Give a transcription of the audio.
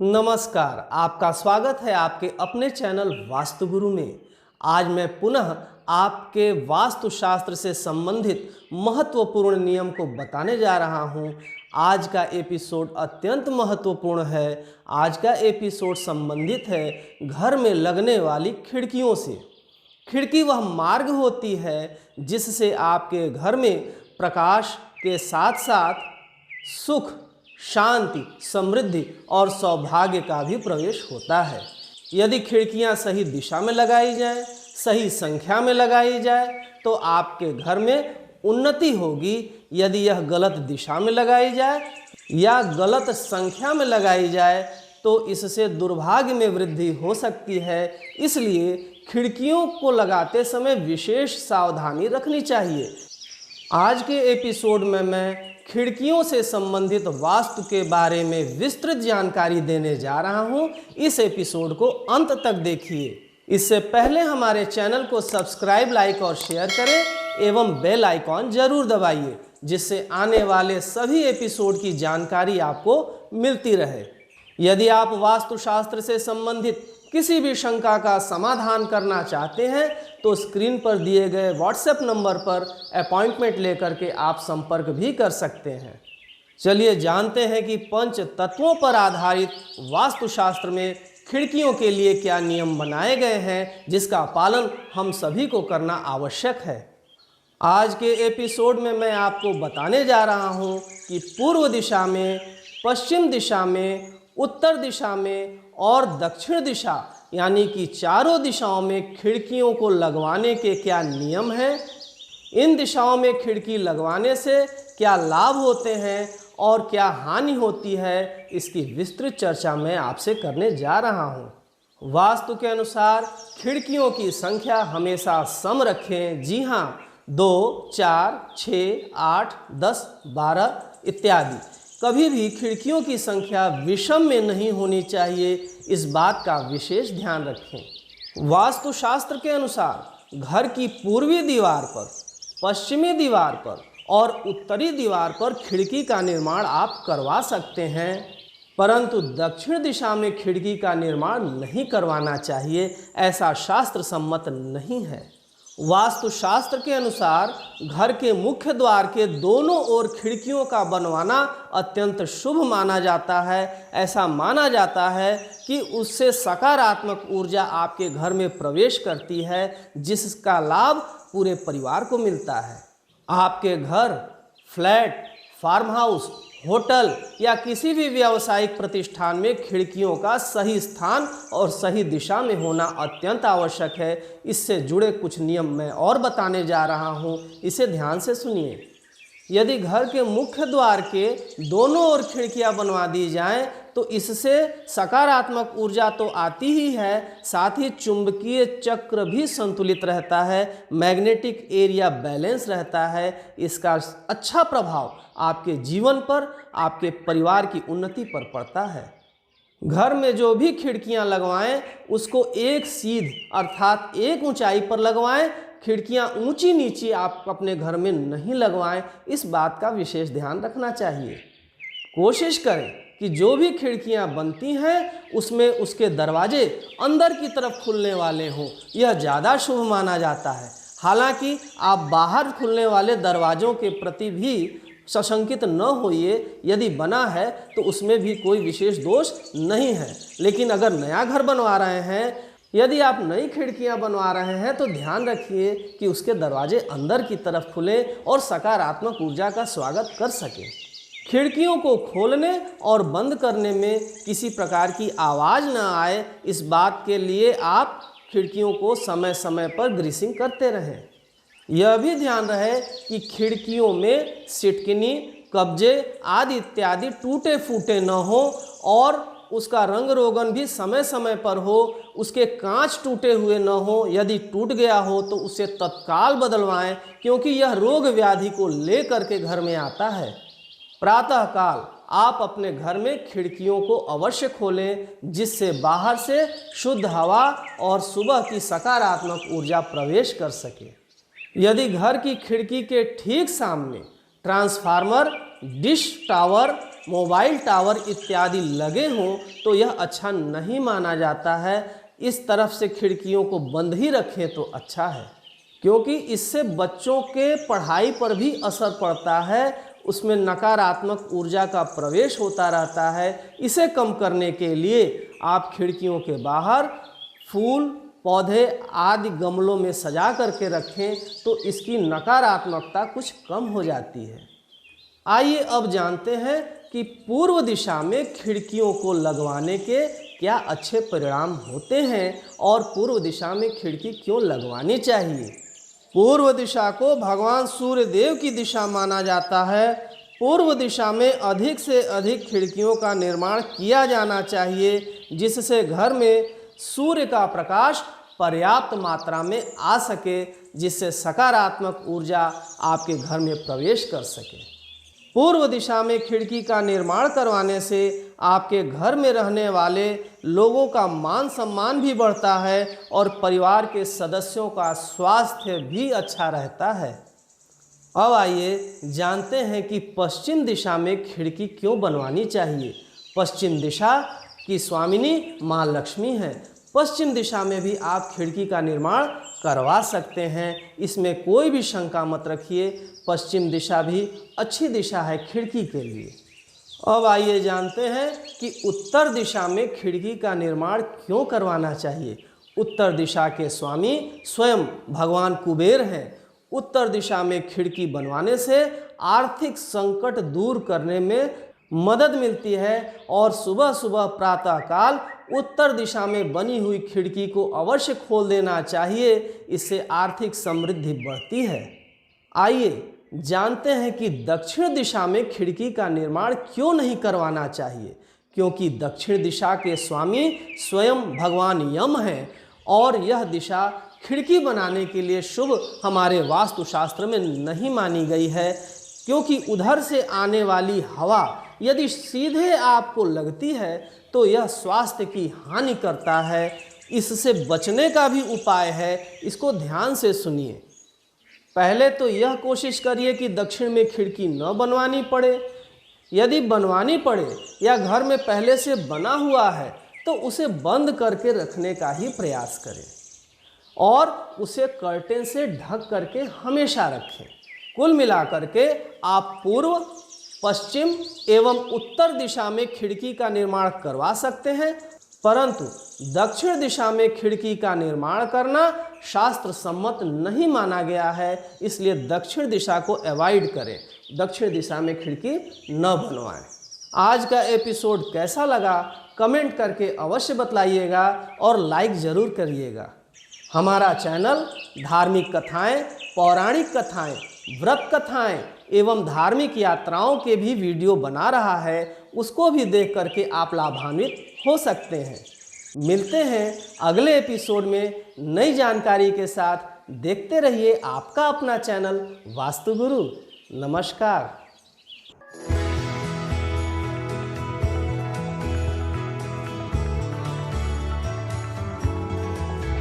नमस्कार, आपका स्वागत है आपके अपने चैनल वास्तुगुरु में। आज मैं पुनः आपके वास्तुशास्त्र से संबंधित महत्वपूर्ण नियम को बताने जा रहा हूं। आज का एपिसोड अत्यंत महत्वपूर्ण है। आज का एपिसोड संबंधित है घर में लगने वाली खिड़कियों से। खिड़की वह मार्ग होती है जिससे आपके घर में प्रकाश के साथ साथ सुख, शांति, समृद्धि और सौभाग्य का भी प्रवेश होता है। यदि खिड़कियां सही दिशा में लगाई जाए, सही संख्या में लगाई जाए तो आपके घर में उन्नति होगी। यदि यह गलत दिशा में लगाई जाए या गलत संख्या में लगाई जाए तो इससे दुर्भाग्य में वृद्धि हो सकती है। इसलिए खिड़कियों को लगाते समय विशेष सावधानी रखनी चाहिए। आज के एपिसोड में मैं खिड़कियों से संबंधित वास्तु के बारे में विस्तृत जानकारी देने जा रहा हूं। इस एपिसोड को अंत तक देखिए। इससे पहले हमारे चैनल को सब्सक्राइब, लाइक और शेयर करें एवं बेल आइकॉन जरूर दबाइए, जिससे आने वाले सभी एपिसोड की जानकारी आपको मिलती रहे। यदि आप वास्तुशास्त्र से संबंधित किसी भी शंका का समाधान करना चाहते हैं तो स्क्रीन पर दिए गए व्हाट्सएप नंबर पर अपॉइंटमेंट लेकर के आप संपर्क भी कर सकते हैं। चलिए जानते हैं कि पंच तत्वों पर आधारित वास्तुशास्त्र में खिड़कियों के लिए क्या नियम बनाए गए हैं, जिसका पालन हम सभी को करना आवश्यक है। आज के एपिसोड में मैं आपको बताने जा रहा हूं कि पूर्व दिशा में, पश्चिम दिशा में, उत्तर दिशा में और दक्षिण दिशा यानी कि चारों दिशाओं में खिड़कियों को लगवाने के क्या नियम हैं, इन दिशाओं में खिड़की लगवाने से क्या लाभ होते हैं और क्या हानि होती है, इसकी विस्तृत चर्चा मैं आपसे करने जा रहा हूं। वास्तु के अनुसार खिड़कियों की संख्या हमेशा सम रखें। जी हाँ, 2, 4, 6, 8, 10, 12 इत्यादि। कभी भी खिड़कियों की संख्या विषम में नहीं होनी चाहिए, इस बात का विशेष ध्यान रखें। वास्तुशास्त्र के अनुसार घर की पूर्वी दीवार पर, पश्चिमी दीवार पर और उत्तरी दीवार पर खिड़की का निर्माण आप करवा सकते हैं, परंतु दक्षिण दिशा में खिड़की का निर्माण नहीं करवाना चाहिए। ऐसा शास्त्र सम्मत नहीं है। वास्तुशास्त्र के अनुसार घर के मुख्य द्वार के दोनों ओर खिड़कियों का बनवाना अत्यंत शुभ माना जाता है। ऐसा माना जाता है कि उससे सकारात्मक ऊर्जा आपके घर में प्रवेश करती है, जिसका लाभ पूरे परिवार को मिलता है। आपके घर, फ्लैट, फार्म हाउस, होटल या किसी भी व्यावसायिक प्रतिष्ठान में खिड़कियों का सही स्थान और सही दिशा में होना अत्यंत आवश्यक है। इससे जुड़े कुछ नियम मैं और बताने जा रहा हूं, इसे ध्यान से सुनिए। यदि घर के मुख्य द्वार के दोनों ओर खिड़कियां बनवा दी जाएं तो इससे सकारात्मक ऊर्जा तो आती ही है, साथ ही चुंबकीय चक्र भी संतुलित रहता है, मैग्नेटिक एरिया बैलेंस रहता है। इसका अच्छा प्रभाव आपके जीवन पर, आपके परिवार की उन्नति पर पड़ता है। घर में जो भी खिड़कियां लगवाएं उसको एक सीध अर्थात एक ऊंचाई पर लगवाएं। खिड़कियां ऊंची नीची आप अपने घर में नहीं लगवाएं, इस बात का विशेष ध्यान रखना चाहिए। कोशिश करें कि जो भी खिड़कियां बनती हैं उसमें उसके दरवाजे अंदर की तरफ खुलने वाले हों, यह ज़्यादा शुभ माना जाता है। हालांकि आप बाहर खुलने वाले दरवाज़ों के प्रति भी सशंकित न होइए। यदि बना है तो उसमें भी कोई विशेष दोष नहीं है। लेकिन अगर नया घर बनवा रहे हैं, यदि आप नई खिड़कियां बनवा रहे हैं तो ध्यान रखिए कि उसके दरवाजे अंदर की तरफ खुलें और सकारात्मक ऊर्जा का स्वागत कर सकें। खिड़कियों को खोलने और बंद करने में किसी प्रकार की आवाज़ न आए, इस बात के लिए आप खिड़कियों को समय समय पर ग्रीसिंग करते रहें। यह भी ध्यान रहे कि खिड़कियों में सिटकिनी, कब्जे आदि इत्यादि टूटे फूटे न हो और उसका रंग रोगन भी समय समय पर हो। उसके कांच टूटे हुए न हो। यदि टूट गया हो तो उसे तत्काल बदलवाएं, क्योंकि यह रोग व्याधि को लेकर के घर में आता है। प्रातःकाल आप अपने घर में खिड़कियों को अवश्य खोलें, जिससे बाहर से शुद्ध हवा और सुबह की सकारात्मक ऊर्जा प्रवेश कर सके। यदि घर की खिड़की के ठीक सामने transformer, dish tower mobile tower इत्यादि लगे हों तो यह अच्छा नहीं माना जाता है। इस तरफ से खिड़कियों को बंद ही रखें तो अच्छा है, क्योंकि इससे बच्चों के पढ़ाई पर भी असर पड़ता है, उसमें नकारात्मक ऊर्जा का प्रवेश होता रहता है। इसे कम करने के लिए आप खिड़कियों के बाहर फूल पौधे आदि गमलों में सजा करके रखें तो इसकी नकारात्मकता कुछ कम हो जाती है। आइए अब जानते हैं कि पूर्व दिशा में खिड़कियों को लगवाने के क्या अच्छे परिणाम होते हैं और पूर्व दिशा में खिड़की क्यों लगवानी चाहिए। पूर्व दिशा को भगवान सूर्य देव की दिशा माना जाता है। पूर्व दिशा में अधिक से अधिक खिड़कियों का निर्माण किया जाना चाहिए, जिससे घर में सूर्य का प्रकाश पर्याप्त मात्रा में आ सके, जिससे सकारात्मक ऊर्जा आपके घर में प्रवेश कर सके। पूर्व दिशा में खिड़की का निर्माण करवाने से आपके घर में रहने वाले लोगों का मान सम्मान भी बढ़ता है और परिवार के सदस्यों का स्वास्थ्य भी अच्छा रहता है। अब आइए जानते हैं कि पश्चिम दिशा में खिड़की क्यों बनवानी चाहिए। पश्चिम दिशा की स्वामिनी माँ लक्ष्मी है। पश्चिम दिशा में भी आप खिड़की का निर्माण करवा सकते हैं, इसमें कोई भी शंका मत रखिए। पश्चिम दिशा भी अच्छी दिशा है खिड़की के लिए। अब आइए जानते हैं कि उत्तर दिशा में खिड़की का निर्माण क्यों करवाना चाहिए। उत्तर दिशा के स्वामी स्वयं भगवान कुबेर हैं। उत्तर दिशा में खिड़की बनवाने से आर्थिक संकट दूर करने में मदद मिलती है और सुबह सुबह प्रातःकाल उत्तर दिशा में बनी हुई खिड़की को अवश्य खोल देना चाहिए। इससे आर्थिक समृद्धि बढ़ती है। आइए जानते हैं कि दक्षिण दिशा में खिड़की का निर्माण क्यों नहीं करवाना चाहिए। क्योंकि दक्षिण दिशा के स्वामी स्वयं भगवान यम हैं और यह दिशा खिड़की बनाने के लिए शुभ हमारे वास्तुशास्त्र में नहीं मानी गई है, क्योंकि उधर से आने वाली हवा यदि सीधे आपको लगती है तो यह स्वास्थ्य की हानि करता है। इससे बचने का भी उपाय है, इसको ध्यान से सुनिए। पहले तो यह कोशिश करिए कि दक्षिण में खिड़की न बनवानी पड़े। यदि बनवानी पड़े या घर में पहले से बना हुआ है तो उसे बंद करके रखने का ही प्रयास करें और उसे कर्टेन से ढक करके हमेशा रखें। कुल मिलाकर के आप पूर्व, पश्चिम एवं उत्तर दिशा में खिड़की का निर्माण करवा सकते हैं, परंतु दक्षिण दिशा में खिड़की का निर्माण करना शास्त्र सम्मत नहीं माना गया है। इसलिए दक्षिण दिशा को अवॉइड करें, दक्षिण दिशा में खिड़की न बनवाएं। आज का एपिसोड कैसा लगा कमेंट करके अवश्य बतलाइएगा और लाइक ज़रूर करिएगा। हमारा चैनल धार्मिक कथाएं, पौराणिक कथाएं, व्रत कथाएं एवं धार्मिक यात्राओं के भी वीडियो बना रहा है, उसको भी देख करके आप लाभान्वित हो सकते हैं। मिलते हैं अगले एपिसोड में नई जानकारी के साथ। देखते रहिए आपका अपना चैनल वास्तु गुरु। नमस्कार।